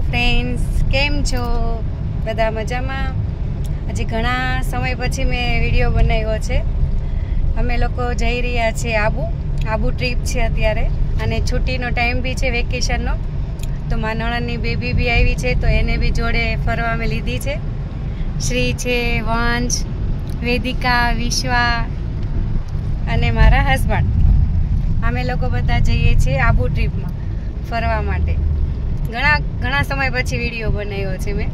Friends, केम छो बधा मजामां? हजी घणा समय पछी मैं विडियो बनाव्यो छे। अमे लोको जई रह्या छे आबू ट्रीप छे अत्यारे अने छुट्टीनो टाइम बी छे वेकेशननो। तो मारा नणंदनी बेबी बी आवी छे तो एने बी जोड़े फरवा में लीधी छे। श्री छे, वंश, वेदिका, विश्वा अने मारा हस्बंड। अमे लोको बधा जईए छे आबू ट्रीपमां फरवा माटे। घणा समय पछी विडियो बनाव्यो छे मैं।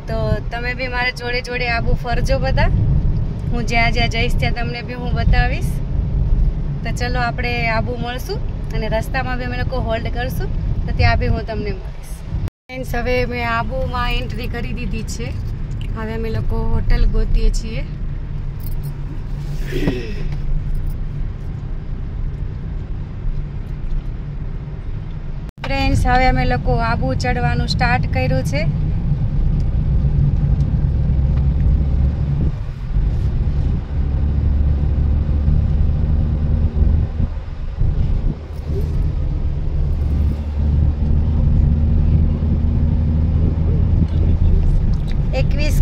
तो तमे बी मारे जोड़े जोड़े आबू फरजो बधा। हूँ ज्यां ज्यां जईश त्यां तमने बी हूँ बतावीश। तो चलो आपणे आबू मळशुं अने रस्तामां बी अमे लोको होल्ड करशुं तो त्यां बी हूँ तमने मळीश। फ्रेंड्स, हवे मैं आबूमां एंट्री करी दीधी छे। हवे अमे लोको होटल गोतीए छीए। फ्रेंड्स, हवे अमे लोको आबू चढ़वानुं स्टार्ट कर्युं छे।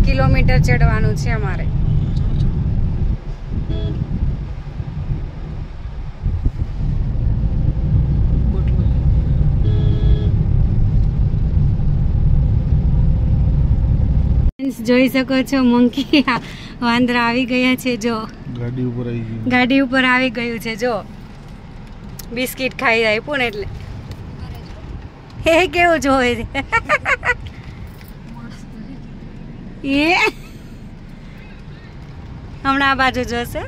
किलोमीटर चढ़वानुं छे अमारे। જોઈ શકો છો મંકી વાંદરા આવી ગયા છે। જો ગાડી ઉપર આવી ગયું છે। જો બિસ્કિટ ખાઈ આપ્યું ને એટલે એ કેવું જોવે છે। એ હમણાં આ બાજુ જોશે।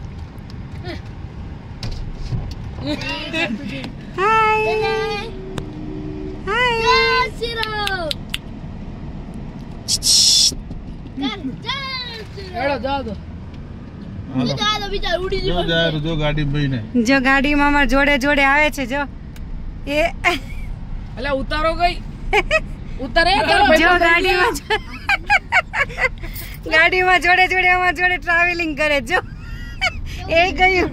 હાય હાય जो गाड़ी में हमारे जोड़े जोड़े आवे छे। जो ये अला उतारो गई उतारे जो गाड़ी में जोड़े जोड़े हमारे जोड़े ट्रैवलिंग करे। जो ए गयु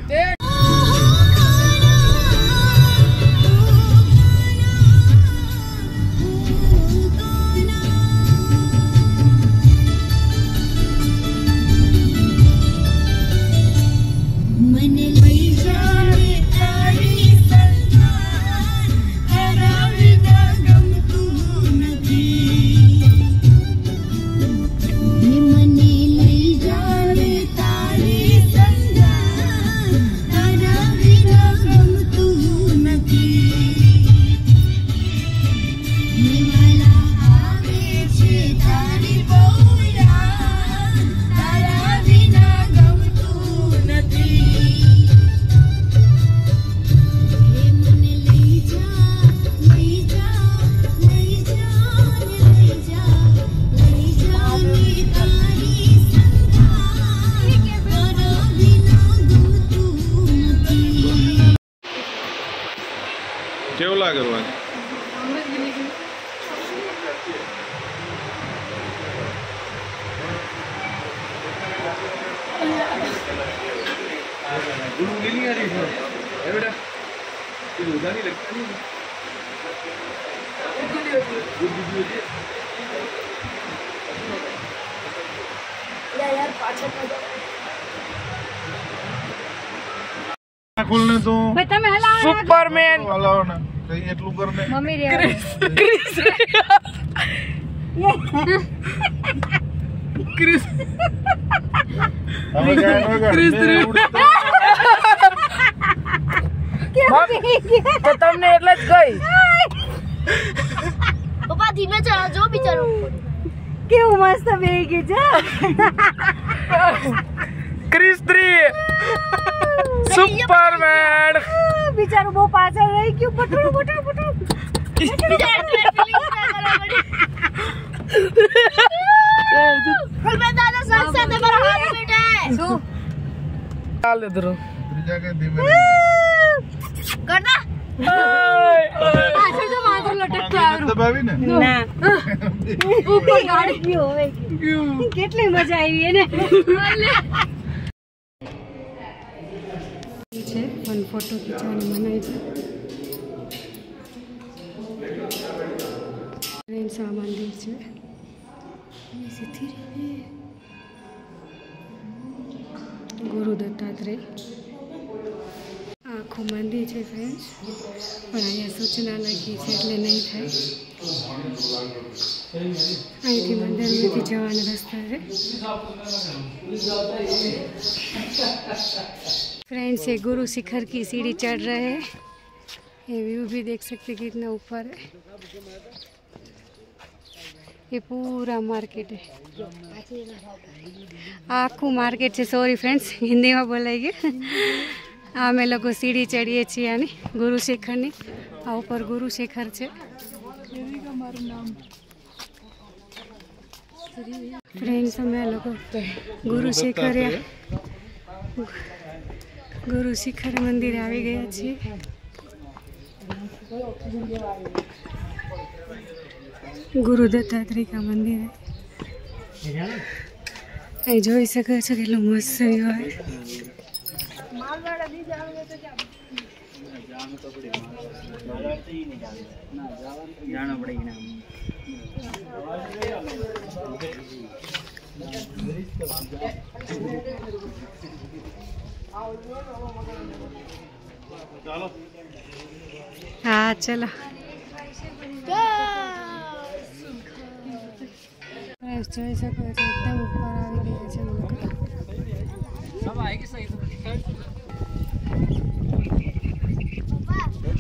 કેવું લાગે રોજ? खोलने तो सुपरमैन हलाओ ना कहीं એટલું કરને મમ્મી રે ક્રિસ ક્રિસ તો તમને એટલે જ ગઈ પપ્પા ધીમે ચલાવો જો બિચારો કેવું મસ્ત બેહી ગઈ છે ક્રિસ 3 सुपरमैन बेचारो वो पाछળ રહી ગયું। પટડું પટડું પટડું ખલ મે દાદા સાથ સાથ મારા હાથ બેઠા શું ચાલ દે દરો ત્રીજા કે ધીમે કરना પાછળ જો માથું લટકતો આવ્યો દબાવી ને ના ઉપર ગાડી ગયો હવે કેટલી મજા આવી એને वन फोटो खींचवानी मनाई है। फ्रेंड्स आ मंदिर है गुरु दत्तात्रेय आखू मंदिर है फ्रेंड्स पण अहीं सूचना लखी है એટલે नहीं थाय અહીંથી મંદિરમાંથી જવાનો રસ્તો છે फ्रेंड्स ये गुरु शिखर की सीढ़ी चढ़ रहे हैं ये व्यू भी देख सकते कितना ऊपर है ये पूरा मार्केट है आखू मार्केट है सॉरी फ्रेंड्स हिंदी में बोलाइए आमे लोग सीढ़ी चढ़ीए छे आनी गुरु शिखर नी आ ऊपर गुरु शिखर है फ्रेंड्स अमे लोग गुरु शिखर मंदिर आ गया छे गुरु दत्तात्रेय का मंदिर है अहीं जोई सको छो केटलो मस्त व्यू है हाँ चलो જોઈ શકો છો એકદમ ઉપર આવી ગયા છે લોકો सब आएगी सही तो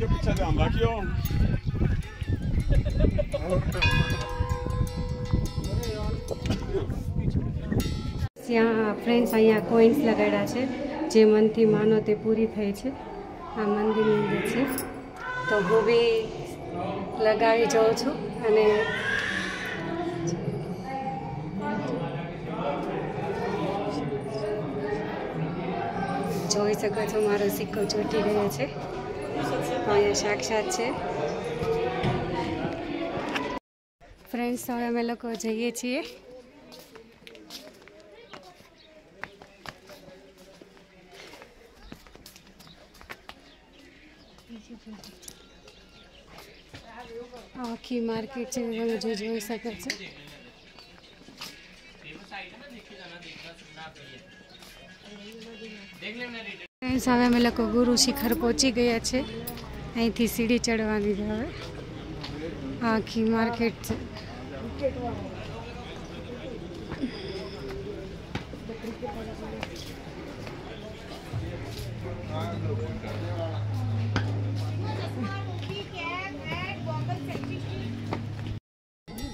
पीछे ध्यान रखियो यहाँ फ्रेंड्स अँ कोइन्स लगाड़ा है जे मन थी मानो ते पूरी थई है आ मंदिर अंदर है तो हूँ भी लगावी जाऊँ छूँ अने જોઈ શકો છો મારો સિક્કો ચોંટી ગયો છે અહીંયા સાક્ષાત છે ફ્રેન્ડ્સ હવે અમે લોકો જઈએ છીએ આખી માર્કેટ છે તમે જોઈ શકો છો फ्रेंड्स हवे अमे लोग गुरु शिखर पहुँची गया है अहींथी सीढ़ी चढ़वानी है हवे आखी मार्केट है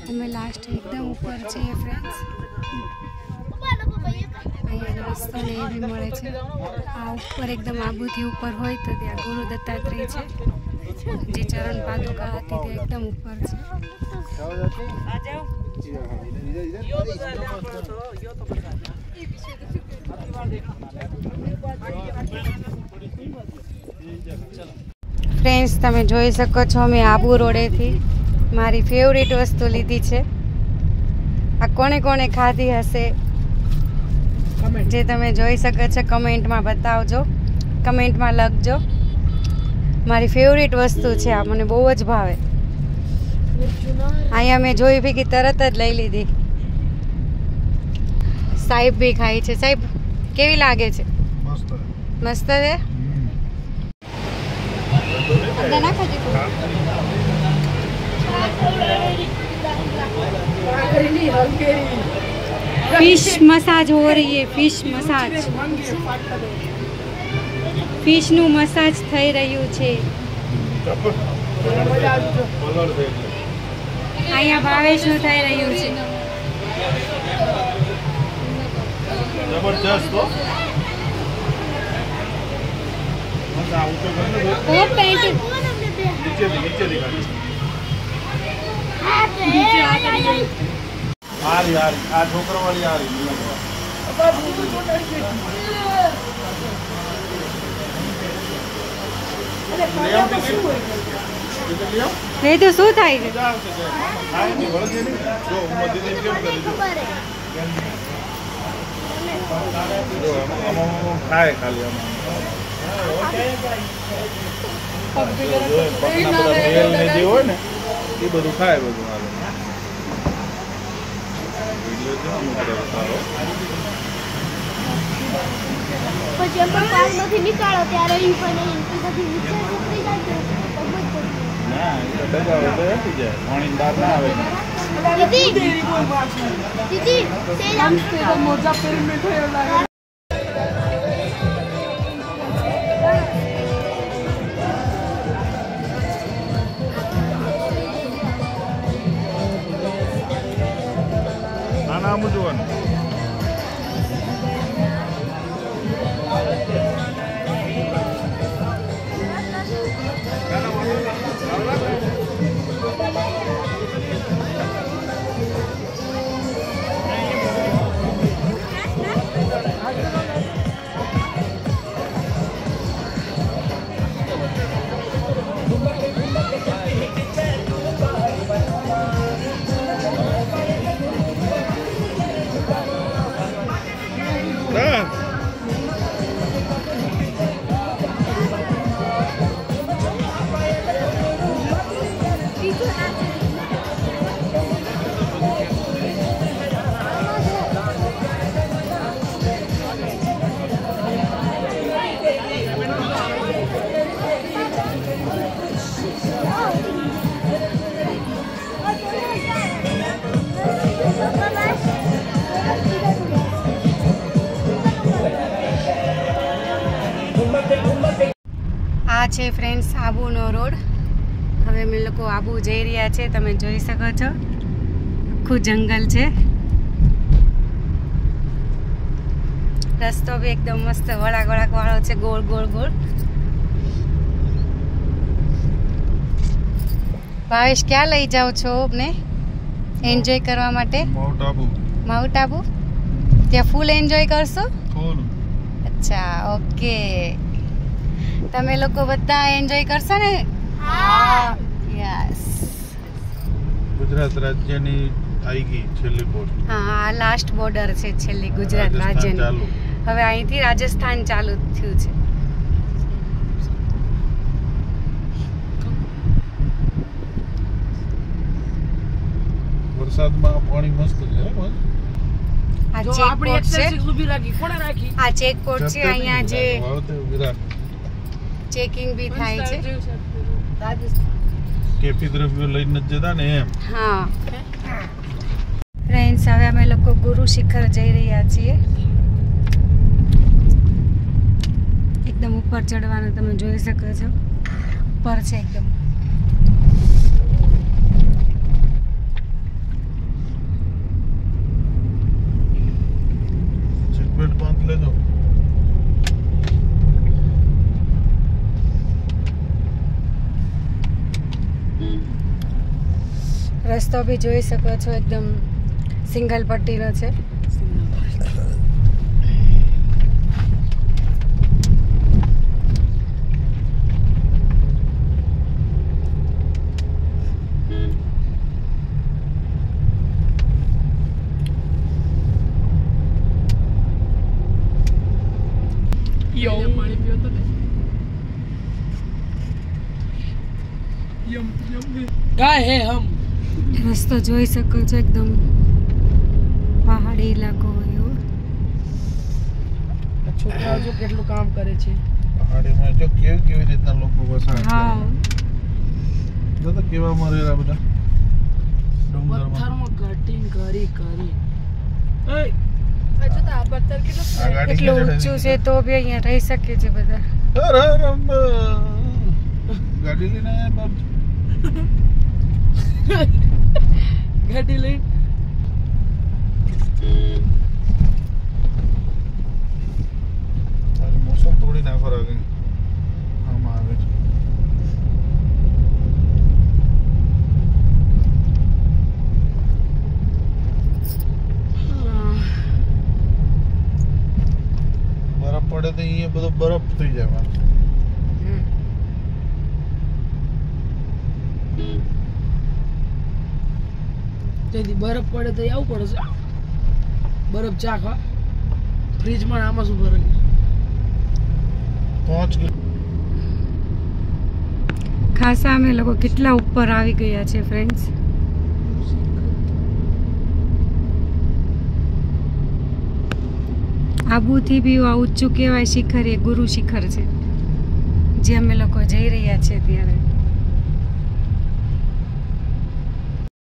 अमे लास्ट एकदम ऊपर छे फ्रेंड्स रस्तो ने भी मळे छे आ ऊपर एकदम आबूथी ऊपर होय तो त्या गुरु दत्तात्रेय छे जे चरण पादुका हती ते एकदम ऊपर छे आ जाओ फ्रेंड्स तमे जोई सको छो मैं आबू रोडे थी मारी फेवरेट वस्तु लीधी छे आ कोने कोने खाधी हशे जे तमे जोई सको छो कमेंट में बतावजो कमेंट में लखजो मारी फेवरेट वस्तु छे आ मने बहु ज भावे अहींया मैं जोई भी कि तरत ज लई लीधी साहेब भी खाई छे साहेब केवी लागे छे मस्त मस्त है अंदर ना खाजे फिश मसाज हो रही है फिश मसाज फिश नु मसाज થઈ રહ્યું છે અહીંયા ભાવેશ નું થઈ રહ્યું છે જબરદસ્ત તો મજા આવું તો કરે ઓ પેન્ટ નીચે दिखाई आ रही आ छोकरा वाली आ रही नहीं तो शू थाय छे खाए खाली खाए પછી એમ પાલમાંથી નીકાળો ત્યારે ઈ પણ એનથી નીચે ઉતરી જાય છે ના એ તો ડગા તો હતી જાય પાણી બહાર ના આવે દીદી તે આમ મોજા પહેરીને બેઠો એવો લાગે નાના મુજવન આ છે ફ્રેન્ડ્સ આબુનો રોડ. હવે અમે લોકો આબુ જઈ રહ્યા છે. તમે જોઈ શકો છો આખું જંગલ છે. રસ્તો બી એકદમ મસ્ત વળાક વળાક વાળો છે, ગોળ ગોળ ગોળ. ભાવેશ ક્યાં લઈ જાઓ છો અમને એન્જોય કરવા માટે? માઉન્ટ આબુ. માઉન્ટ આબુ ત્યાં ફૂલ એન્જોય કરશો? ફૂલ. અચ્છા, ઓકે. તમે લોકો બધા એન્જોય કરશો ને? હા. યસ. ગુજરાત રાજ્યની આવી ગઈ છેલ્લી બોર્ડ. હા, આ લાસ્ટ બોર્ડર છે છેલ્લી ગુજરાત રાજ્યની. હવે અહીંથી રાજસ્થાન ચાલુ થયું છે. વરસાદમાં પાણી મસ્ત છે. આ ચેકપોસ્ટ છે. આ ચેકપોસ્ટ છે. અહીંયા જે ચેકિંગ બી થાય છે. કેફી દ્રવ્યો લઈને જ જતા ને એમ. હા ફ્રેન્ડ્સ, હવે અમે લોકો ગુરુ શિખર જઈ રહ્યા છીએ. એકદમ ઉપર ચડવાનું તમે જોઈ શકો છો. ઉપર છે એકદમ. સીટ બેલ્ટ બાંધ લેજો. રસ્તો બી જોઈ શકો છો એકદમ સિંગલ પટ્ટીનો છે. રસ્તો જોઈ શકો છો એકદમ પહાડી ઇલાકો હોય. છોકરાઓ જો કેટલું કામ કરે છે પહાડીમાં. જો કેવી રીતના લોકો વસાહત કરે. હા, જો તો કેવામાં રહેલા બધા ડુંગરમાં. પથ્થરમાં કટિંગ કરી કરી એટલું ઊંચું છે તો બી અહીંયા રહી શકે છે બધા. ગાડી લઈને ગાડી લઈ મોસમ થોડી ના ફરક આમાં આવે છે. બરફ પડે તો અહીંયા બધો બરફ થઈ જાય. તેથી બરફ પડે તો આવવું પડે છે. બરફ ચાખવા ફ્રીજમાં આમાં શું ફરક? 5 કિલો. ખાસા અમે લોકો કેટલા ઉપર આવી ગયા છે ફ્રેન્ડ્સ. આબુથી બી આ ઊંચું કહેવાય શિખર એ ગુરુ શિખર છે જે અમે લોકો જઈ રહ્યા છીએ ત્યારે